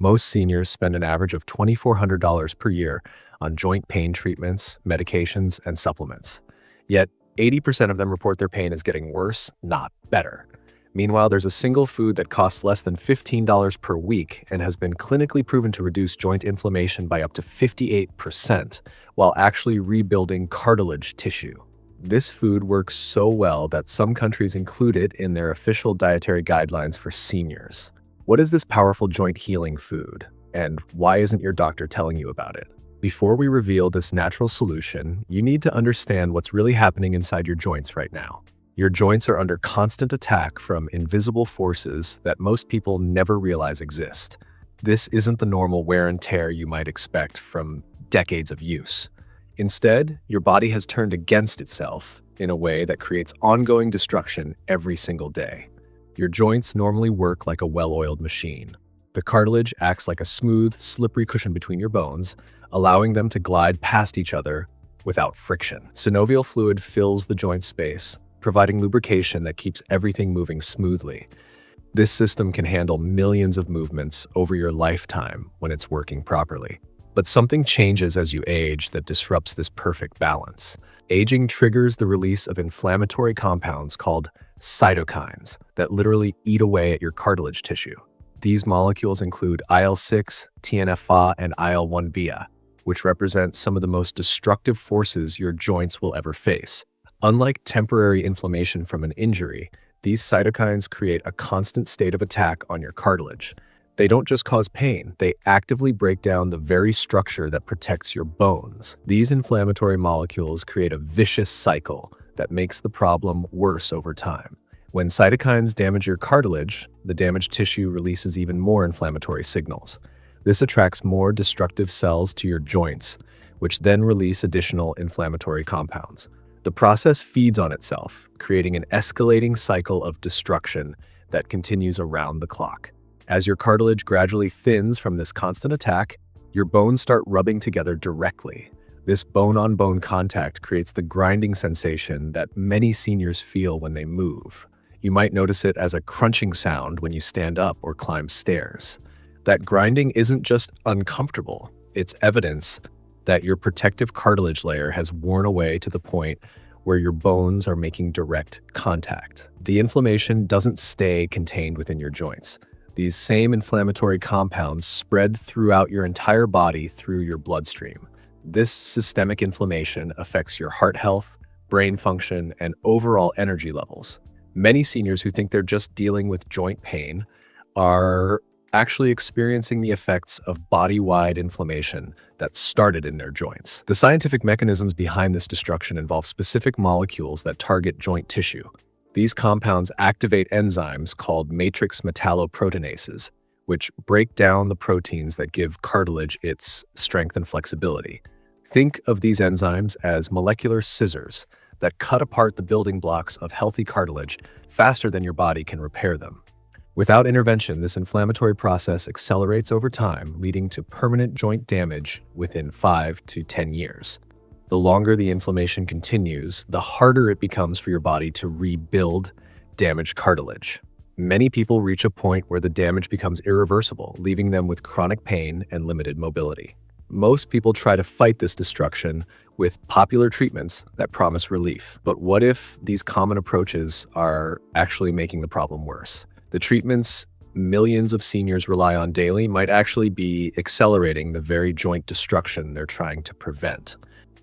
Most seniors spend an average of $2,400 per year on joint pain treatments, medications, and supplements. Yet, 80% of them report their pain is getting worse, not better. Meanwhile, there's a single food that costs less than $15 per week and has been clinically proven to reduce joint inflammation by up to 58% while actually rebuilding cartilage tissue. This food works so well that some countries include it in their official dietary guidelines for seniors. What is this powerful joint healing food, and why isn't your doctor telling you about it? Before we reveal this natural solution, you need to understand what's really happening inside your joints right now. Your joints are under constant attack from invisible forces that most people never realize exist. This isn't the normal wear and tear you might expect from decades of use. Instead, your body has turned against itself in a way that creates ongoing destruction every single day. Your joints normally work like a well-oiled machine. The cartilage acts like a smooth, slippery cushion between your bones, allowing them to glide past each other without friction. Synovial fluid fills the joint space, providing lubrication that keeps everything moving smoothly. This system can handle millions of movements over your lifetime when it's working properly. But something changes as you age that disrupts this perfect balance. Aging triggers the release of inflammatory compounds called cytokines that literally eat away at your cartilage tissue. These molecules include IL-6, TNF-alpha, and IL-1β, which represent some of the most destructive forces your joints will ever face. Unlike temporary inflammation from an injury, these cytokines create a constant state of attack on your cartilage. They don't just cause pain, they actively break down the very structure that protects your bones. These inflammatory molecules create a vicious cycle that makes the problem worse over time. When cytokines damage your cartilage, the damaged tissue releases even more inflammatory signals. This attracts more destructive cells to your joints, which then release additional inflammatory compounds. The process feeds on itself, creating an escalating cycle of destruction that continues around the clock. As your cartilage gradually thins from this constant attack, your bones start rubbing together directly. This bone-on-bone contact creates the grinding sensation that many seniors feel when they move. You might notice it as a crunching sound when you stand up or climb stairs. That grinding isn't just uncomfortable, it's evidence that your protective cartilage layer has worn away to the point where your bones are making direct contact. The inflammation doesn't stay contained within your joints. These same inflammatory compounds spread throughout your entire body through your bloodstream. This systemic inflammation affects your heart health, brain function, and overall energy levels. Many seniors who think they're just dealing with joint pain are actually experiencing the effects of body-wide inflammation that started in their joints. The scientific mechanisms behind this destruction involve specific molecules that target joint tissue. These compounds activate enzymes called matrix metalloproteinases, which break down the proteins that give cartilage its strength and flexibility. Think of these enzymes as molecular scissors that cut apart the building blocks of healthy cartilage faster than your body can repair them. Without intervention, this inflammatory process accelerates over time, leading to permanent joint damage within 5 to 10 years. The longer the inflammation continues, the harder it becomes for your body to rebuild damaged cartilage. Many people reach a point where the damage becomes irreversible, leaving them with chronic pain and limited mobility. Most people try to fight this destruction with popular treatments that promise relief. But what if these common approaches are actually making the problem worse? The treatments millions of seniors rely on daily might actually be accelerating the very joint destruction they're trying to prevent.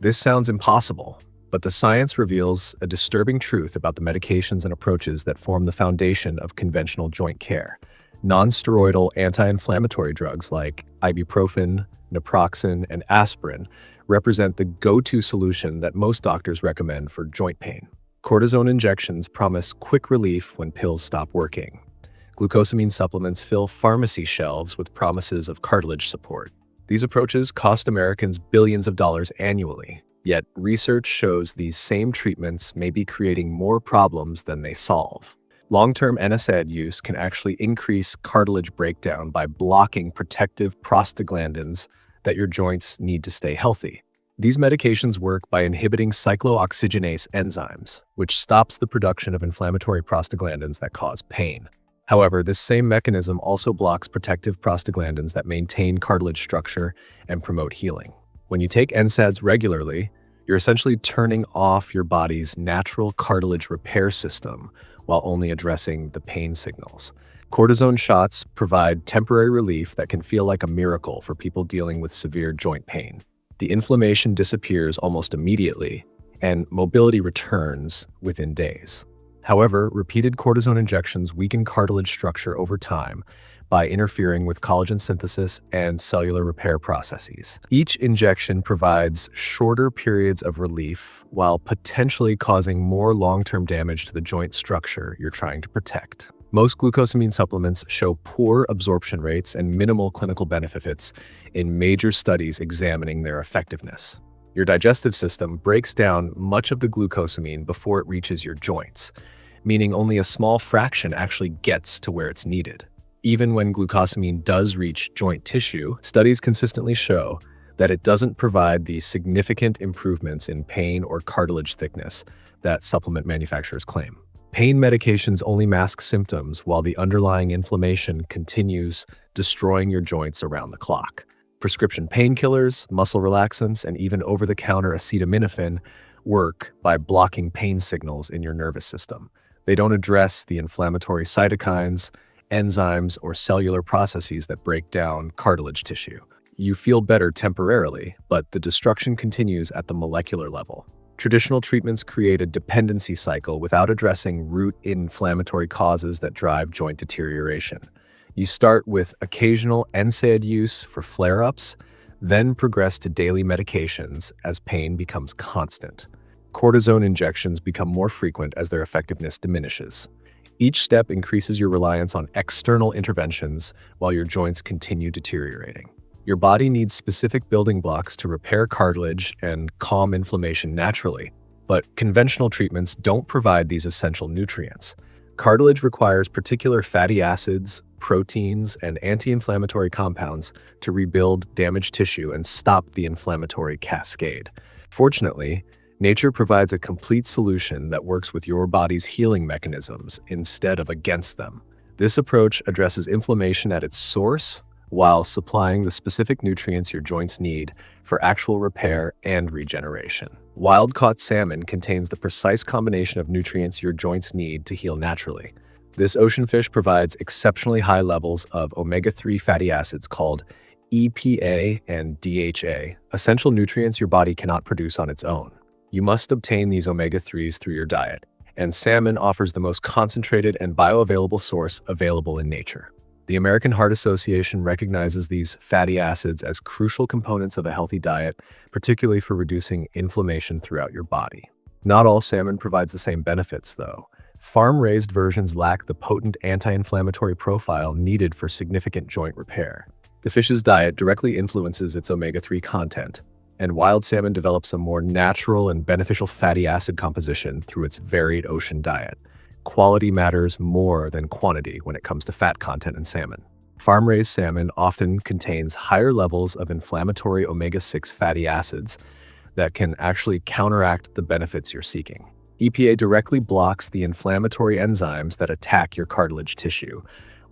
This sounds impossible, but the science reveals a disturbing truth about the medications and approaches that form the foundation of conventional joint care. Non-steroidal anti-inflammatory drugs like ibuprofen, naproxen, and aspirin represent the go-to solution that most doctors recommend for joint pain. Cortisone injections promise quick relief when pills stop working. Glucosamine supplements fill pharmacy shelves with promises of cartilage support. These approaches cost Americans billions of dollars annually, yet research shows these same treatments may be creating more problems than they solve. Long-term NSAID use can actually increase cartilage breakdown by blocking protective prostaglandins that your joints need to stay healthy. These medications work by inhibiting cyclooxygenase enzymes, which stops the production of inflammatory prostaglandins that cause pain. However, this same mechanism also blocks protective prostaglandins that maintain cartilage structure and promote healing. When you take NSAIDs regularly, you're essentially turning off your body's natural cartilage repair system while only addressing the pain signals. Cortisone shots provide temporary relief that can feel like a miracle for people dealing with severe joint pain. The inflammation disappears almost immediately, and mobility returns within days. However, repeated cortisone injections weaken cartilage structure over time by interfering with collagen synthesis and cellular repair processes. Each injection provides shorter periods of relief while potentially causing more long-term damage to the joint structure you're trying to protect. Most glucosamine supplements show poor absorption rates and minimal clinical benefits in major studies examining their effectiveness. Your digestive system breaks down much of the glucosamine before it reaches your joints, meaning only a small fraction actually gets to where it's needed. Even when glucosamine does reach joint tissue, studies consistently show that it doesn't provide the significant improvements in pain or cartilage thickness that supplement manufacturers claim. Pain medications only mask symptoms while the underlying inflammation continues destroying your joints around the clock. Prescription painkillers, muscle relaxants, and even over-the-counter acetaminophen work by blocking pain signals in your nervous system. They don't address the inflammatory cytokines, enzymes, or cellular processes that break down cartilage tissue. You feel better temporarily, but the destruction continues at the molecular level. Traditional treatments create a dependency cycle without addressing root inflammatory causes that drive joint deterioration. You start with occasional NSAID use for flare-ups, then progress to daily medications as pain becomes constant. Cortisone injections become more frequent as their effectiveness diminishes. Each step increases your reliance on external interventions while your joints continue deteriorating. Your body needs specific building blocks to repair cartilage and calm inflammation naturally, but conventional treatments don't provide these essential nutrients. Cartilage requires particular fatty acids, proteins, and anti-inflammatory compounds to rebuild damaged tissue and stop the inflammatory cascade. Fortunately, nature provides a complete solution that works with your body's healing mechanisms instead of against them. This approach addresses inflammation at its source while supplying the specific nutrients your joints need for actual repair and regeneration. Wild-caught salmon contains the precise combination of nutrients your joints need to heal naturally. This ocean fish provides exceptionally high levels of omega-3 fatty acids called EPA and DHA, essential nutrients your body cannot produce on its own. You must obtain these omega-3s through your diet, and salmon offers the most concentrated and bioavailable source available in nature. The American Heart Association recognizes these fatty acids as crucial components of a healthy diet, particularly for reducing inflammation throughout your body. Not all salmon provides the same benefits, though. Farm-raised versions lack the potent anti-inflammatory profile needed for significant joint repair. The fish's diet directly influences its omega-3 content, and wild salmon develops a more natural and beneficial fatty acid composition through its varied ocean diet. Quality matters more than quantity when it comes to fat content in salmon. Farm-raised salmon often contains higher levels of inflammatory omega-6 fatty acids that can actually counteract the benefits you're seeking. EPA directly blocks the inflammatory enzymes that attack your cartilage tissue,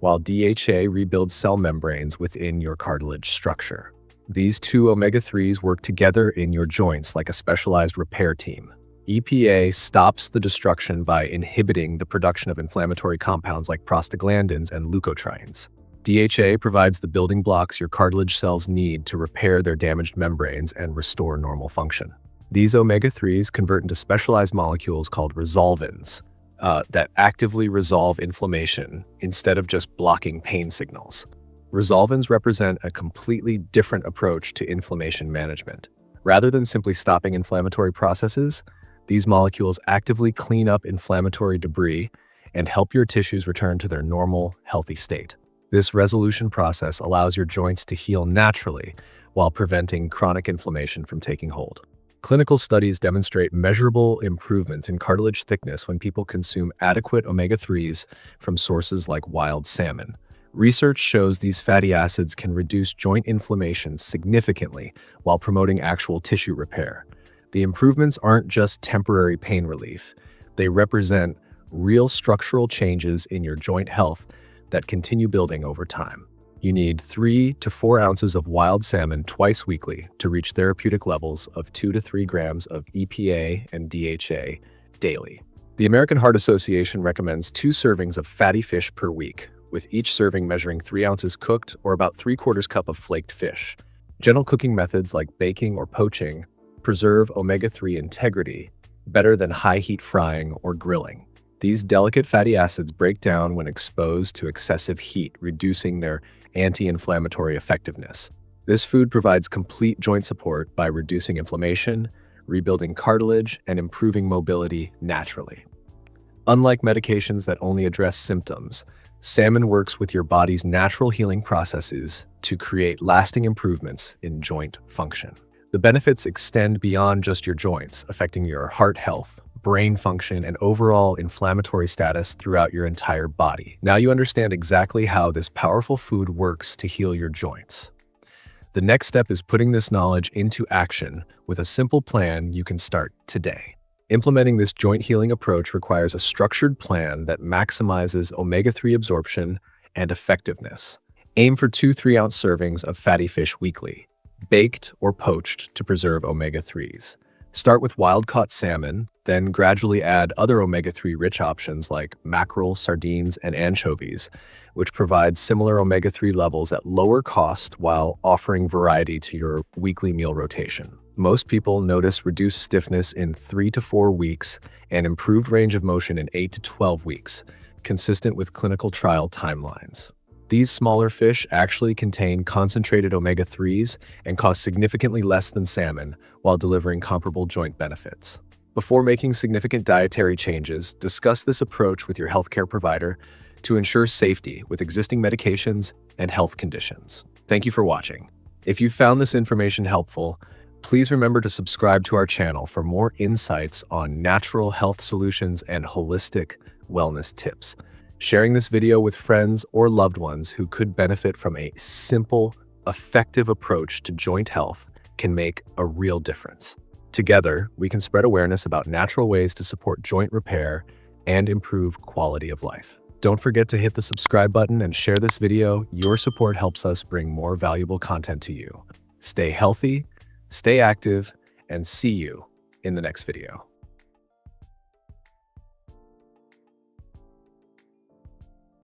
while DHA rebuilds cell membranes within your cartilage structure. These two omega-3s work together in your joints like a specialized repair team. EPA stops the destruction by inhibiting the production of inflammatory compounds like prostaglandins and leukotrienes. DHA provides the building blocks your cartilage cells need to repair their damaged membranes and restore normal function. These omega-3s convert into specialized molecules called resolvins that actively resolve inflammation instead of just blocking pain signals. Resolvins represent a completely different approach to inflammation management. Rather than simply stopping inflammatory processes, these molecules actively clean up inflammatory debris and help your tissues return to their normal, healthy state. This resolution process allows your joints to heal naturally while preventing chronic inflammation from taking hold. Clinical studies demonstrate measurable improvements in cartilage thickness when people consume adequate omega-3s from sources like wild salmon. Research shows these fatty acids can reduce joint inflammation significantly while promoting actual tissue repair. The improvements aren't just temporary pain relief. They represent real structural changes in your joint health that continue building over time. You need 3 to 4 ounces of wild salmon twice weekly to reach therapeutic levels of 2 to 3 grams of EPA and DHA daily. The American Heart Association recommends 2 servings of fatty fish per week, with each serving measuring 3 ounces cooked or about 3/4 cup of flaked fish. Gentle cooking methods like baking or poaching preserve omega-3 integrity better than high-heat frying or grilling. These delicate fatty acids break down when exposed to excessive heat, reducing their anti-inflammatory effectiveness. This food provides complete joint support by reducing inflammation, rebuilding cartilage, and improving mobility naturally. Unlike medications that only address symptoms, salmon works with your body's natural healing processes to create lasting improvements in joint function. The benefits extend beyond just your joints, affecting your heart health, brain function, and overall inflammatory status throughout your entire body. Now you understand exactly how this powerful food works to heal your joints. The next step is putting this knowledge into action with a simple plan you can start today. Implementing this joint healing approach requires a structured plan that maximizes omega-3 absorption and effectiveness. Aim for 2 3-ounce servings of fatty fish weekly, baked or poached to preserve omega-3s. Start with wild-caught salmon, then gradually add other omega-3 rich options like mackerel, sardines, and anchovies, which provide similar omega-3 levels at lower cost while offering variety to your weekly meal rotation. Most people notice reduced stiffness in 3 to 4 weeks and improved range of motion in 8 to 12 weeks, consistent with clinical trial timelines. These smaller fish actually contain concentrated omega-3s and cost significantly less than salmon while delivering comparable joint benefits. Before making significant dietary changes, discuss this approach with your healthcare provider to ensure safety with existing medications and health conditions. Thank you for watching. If you found this information helpful, please remember to subscribe to our channel for more insights on natural health solutions and holistic wellness tips. Sharing this video with friends or loved ones who could benefit from a simple, effective approach to joint health can make a real difference. Together, we can spread awareness about natural ways to support joint repair and improve quality of life. Don't forget to hit the subscribe button and share this video. Your support helps us bring more valuable content to you. Stay healthy, stay active, and see you in the next video.